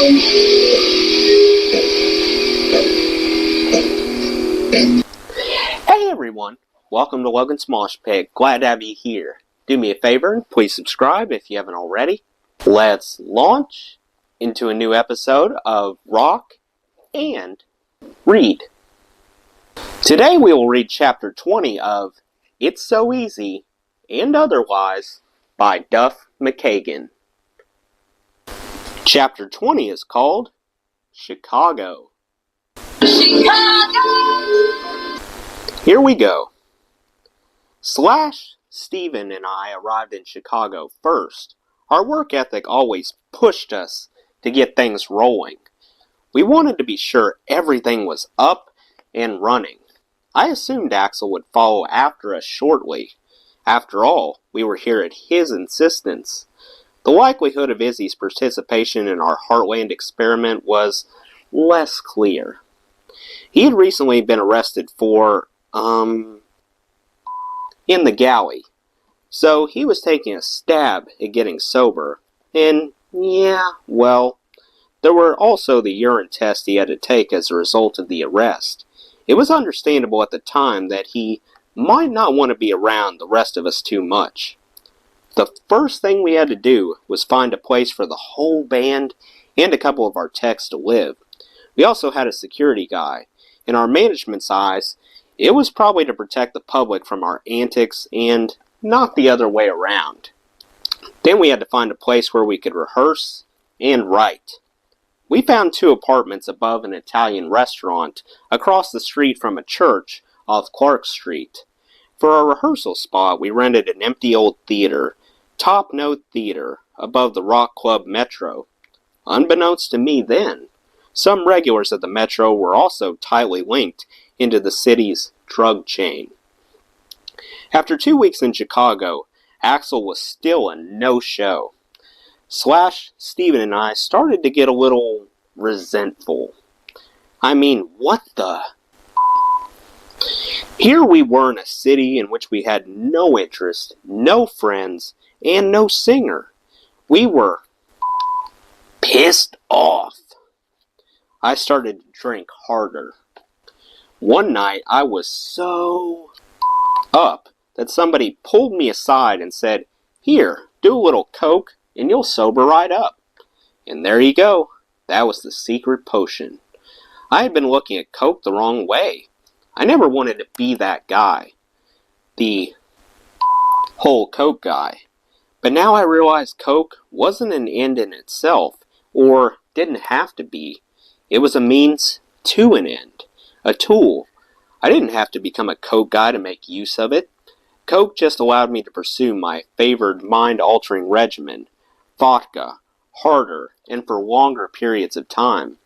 Hey everyone, welcome to Logan's Mosh Pit. Glad to have you here. Do me a favor and please subscribe if you haven't already. Let's launch into a new episode of Rock and Read. Today we will read chapter 20 of It's So Easy and Otherwise by Duff McKagan. Chapter 20 is called Chicago. Here we go. Slash, Steven, and I arrived in Chicago first. Our work ethic always pushed us to get things rolling. We wanted to be sure everything was up and running. I assumed Axel would follow after us shortly. After all, we were here at his insistence. The likelihood of Izzy's participation in our Heartland experiment was less clear. He had recently been arrested for, in the galley. So he was taking a stab at getting sober. And, yeah, well, there were also the urine tests he had to take as a result of the arrest. It was understandable at the time that he might not want to be around the rest of us too much. The first thing we had to do was find a place for the whole band and a couple of our techs to live. We also had a security guy. In our management's eyes, it was probably to protect the public from our antics and not the other way around. Then we had to find a place where we could rehearse and write. We found 2 apartments above an Italian restaurant across the street from a church off Clark Street. For our rehearsal spot, we rented an empty old theater, Top Note Theater, above the Rock Club Metro. Unbeknownst to me then, some regulars at the Metro were also tightly linked into the city's drug chain. After 2 weeks in Chicago, Axel was still a no-show. Slash, Steven, and I started to get a little resentful. I mean, what the? Here we were in a city in which we had no interest, no friends, and no singer. We were pissed off. I started to drink harder. One night I was so up that somebody pulled me aside and said, "Here, do a little coke and you'll sober right up." And there you go. That was the secret potion. I had been looking at coke the wrong way. I never wanted to be that guy. The whole coke guy. But now I realized coke wasn't an end in itself, or didn't have to be. It was a means to an end. A tool. I didn't have to become a coke guy to make use of it. Coke just allowed me to pursue my favored mind-altering regimen. Vodka. Harder, and for longer periods of time.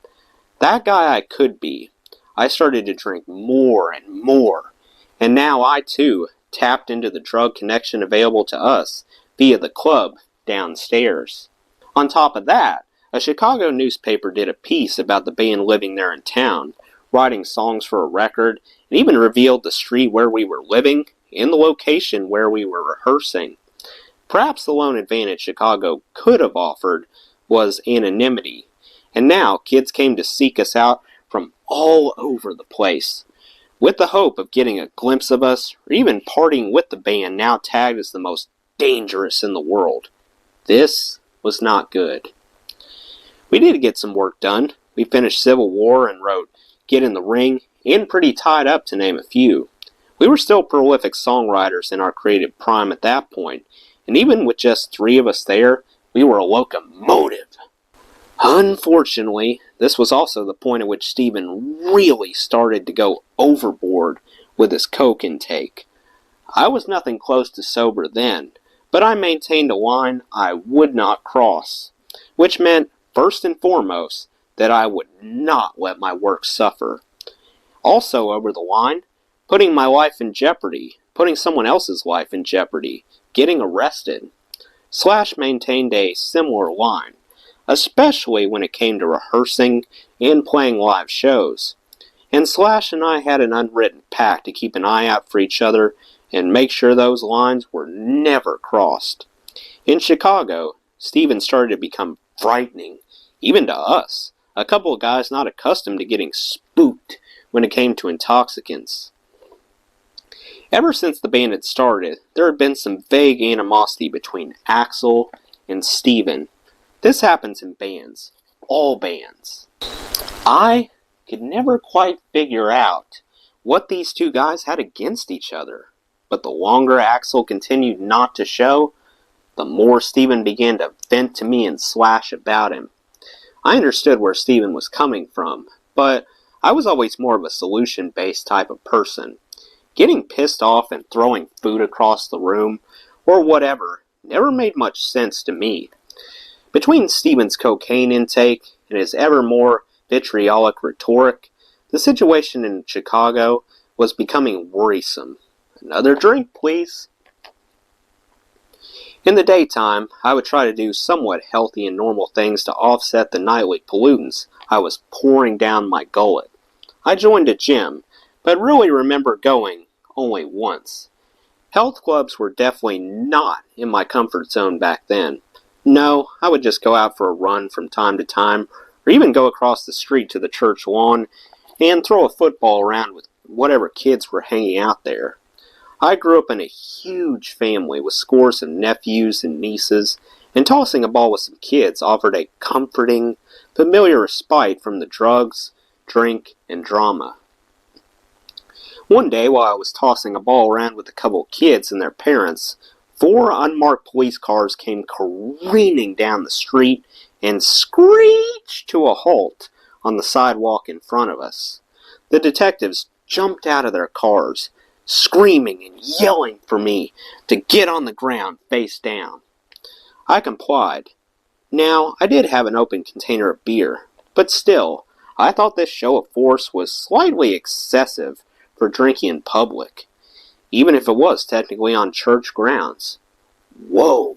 That guy I could be. I started to drink more and more. And now I, too, tapped into the drug connection available to us via the club downstairs. On top of that, a Chicago newspaper did a piece about the band living there in town, writing songs for a record, and even revealed the street where we were living and the location where we were rehearsing. Perhaps the lone advantage Chicago could have offered was anonymity, and now kids came to seek us out from all over the place, with the hope of getting a glimpse of us, or even partying with the band now tagged as the most dangerous in the world. This was not good. We did get some work done. We finished Civil War and wrote Get in the Ring, and Pretty Tied Up, to name a few. We were still prolific songwriters in our creative prime at that point, and even with just 3 of us there, we were a locomotive. Unfortunately, this was also the point at which Steven really started to go overboard with his coke intake. I was nothing close to sober then, but I maintained a line I would not cross, which meant, first and foremost, that I would not let my work suffer. Also over the line, putting my life in jeopardy, putting someone else's life in jeopardy, getting arrested. Slash maintained a similar line, especially when it came to rehearsing and playing live shows. And Slash and I had an unwritten pact to keep an eye out for each other and make sure those lines were never crossed. In Chicago, Steven started to become frightening, even to us, a couple of guys not accustomed to getting spooked when it came to intoxicants. Ever since the band had started, there had been some vague animosity between Axel and Steven. This happens in bands, all bands. I could never quite figure out what these two guys had against each other, but the longer Axel continued not to show, the more Steven began to vent to me and slash about him. I understood where Steven was coming from, but I was always more of a solution-based type of person. Getting pissed off and throwing food across the room, or whatever, never made much sense to me. Between Steven's cocaine intake and his ever more vitriolic rhetoric, the situation in Chicago was becoming worrisome. Another drink, please. In the daytime, I would try to do somewhat healthy and normal things to offset the nightly pollutants I was pouring down my gullet. I joined a gym, but really remember going only once. Health clubs were definitely not in my comfort zone back then. No, I would just go out for a run from time to time, or even go across the street to the church lawn and throw a football around with whatever kids were hanging out there. I grew up in a huge family with scores of nephews and nieces, and tossing a ball with some kids offered a comforting, familiar respite from the drugs, drink, and drama. One day, while I was tossing a ball around with a couple of kids and their parents, 4 unmarked police cars came careening down the street and screeched to a halt on the sidewalk in front of us. The detectives jumped out of their cars, screaming and yelling for me to get on the ground face down. I complied. Now, I did have an open container of beer, but still, I thought this show of force was slightly excessive for drinking in public, even if it was technically on church grounds. Whoa,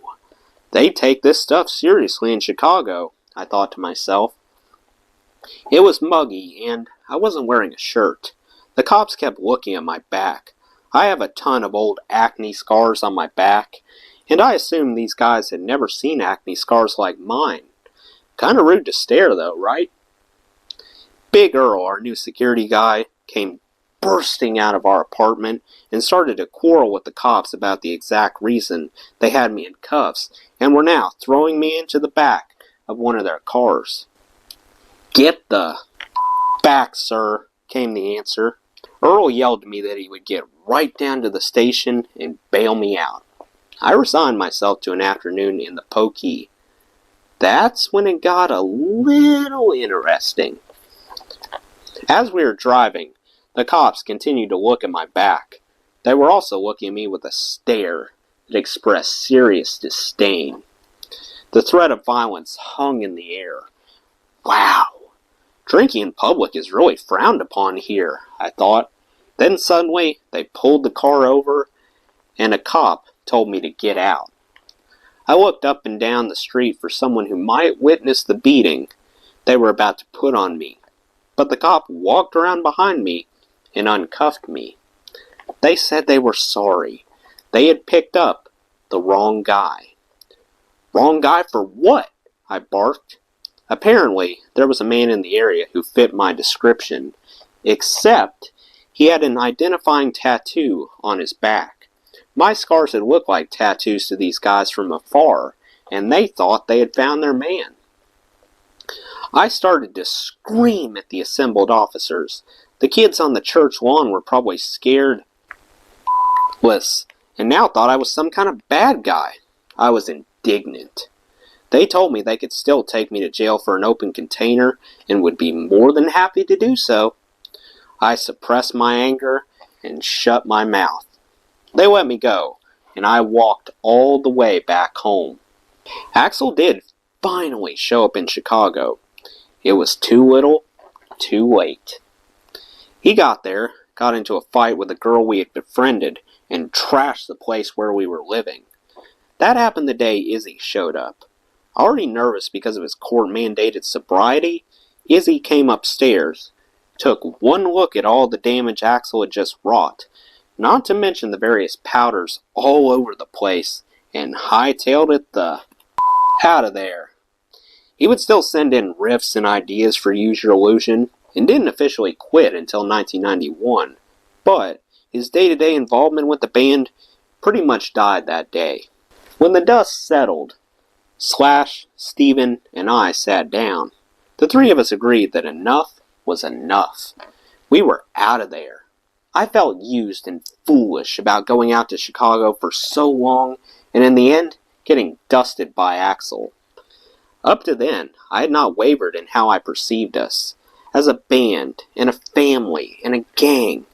they take this stuff seriously in Chicago, I thought to myself. It was muggy, and I wasn't wearing a shirt. The cops kept looking at my back. I have a ton of old acne scars on my back, and I assumed these guys had never seen acne scars like mine. Kinda rude to stare, though, right? Big Earl, our new security guy, came bursting out of our apartment and started to quarrel with the cops about the exact reason they had me in cuffs and were now throwing me into the back of one of their cars. "Get the back, sir," came the answer. Earl yelled to me that he would get right down to the station and bail me out. I resigned myself to an afternoon in the pokey. That's when it got a little interesting. As we were driving, the cops continued to look at my back. They were also looking at me with a stare that expressed serious disdain. The threat of violence hung in the air. Wow, drinking in public is really frowned upon here, I thought. Then suddenly, they pulled the car over, and a cop told me to get out. I looked up and down the street for someone who might witness the beating they were about to put on me, but the cop walked around behind me and uncuffed me. They said they were sorry. They had picked up the wrong guy. Wrong guy for what? I barked. Apparently, there was a man in the area who fit my description, except he had an identifying tattoo on his back. My scars had looked like tattoos to these guys from afar, and they thought they had found their man. I started to scream at the assembled officers. The kids on the church lawn were probably scared and now thought I was some kind of bad guy. I was indignant. They told me they could still take me to jail for an open container and would be more than happy to do so. I suppressed my anger and shut my mouth. They let me go, and I walked all the way back home. Axel did finally show up in Chicago. It was too little, too late. He got there, got into a fight with a girl we had befriended, and trashed the place where we were living. That happened the day Izzy showed up. Already nervous because of his court-mandated sobriety, Izzy came upstairs, took one look at all the damage Axel had just wrought, not to mention the various powders all over the place, and hightailed it out of there. He would still send in riffs and ideas for Use Your Illusion, and didn't officially quit until 1991, but his day-to-day involvement with the band pretty much died that day. When the dust settled, Slash, Steven, and I sat down. The three of us agreed that enough was enough. We were out of there. I felt used and foolish about going out to Chicago for so long, and in the end, getting dusted by Axl. Up to then, I had not wavered in how I perceived us, as a band, and a family, and a gang.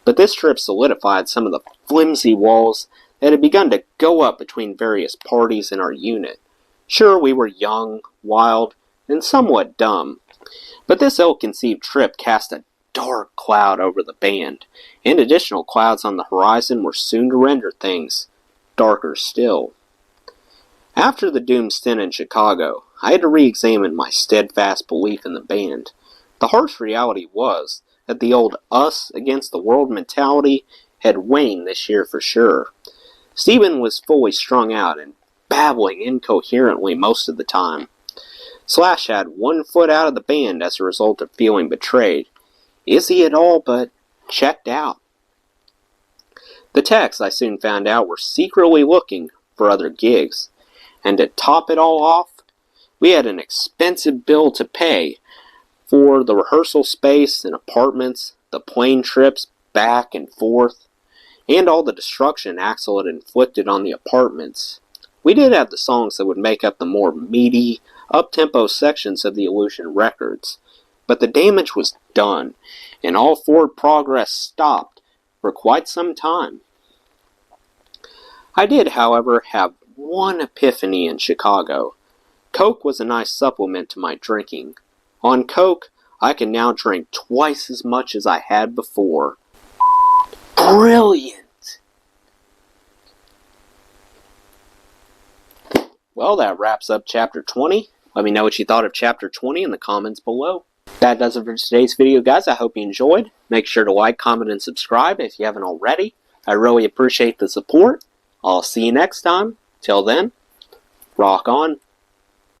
But this trip solidified some of the flimsy walls that had begun to go up between various parties in our unit. Sure, we were young, wild, and somewhat dumb, but this ill-conceived trip cast a dark cloud over the band, and additional clouds on the horizon were soon to render things darker still. After the doomed stint in Chicago, I had to re-examine my steadfast belief in the band. The harsh reality was that the old us against the world mentality had waned this year for sure. Steven was fully strung out and babbling incoherently most of the time. Slash had one foot out of the band as a result of feeling betrayed. Izzy had all but checked out. The Techs, I soon found out, were secretly looking for other gigs. And to top it all off, we had an expensive bill to pay for the rehearsal space and apartments, the plane trips back and forth, and all the destruction Axl had inflicted on the apartments. We did have the songs that would make up the more meaty, up-tempo sections of the Illusion records, but the damage was done, and all forward progress stopped for quite some time. I did, however, have one epiphany in Chicago. Coke was a nice supplement to my drinking. On Coke, I can now drink twice as much as I had before. Brilliant! Well, that wraps up Chapter 20. Let me know what you thought of Chapter 20 in the comments below. That does it for today's video, guys. I hope you enjoyed. Make sure to like, comment, and subscribe if you haven't already. I really appreciate the support. I'll see you next time. Till then, rock on.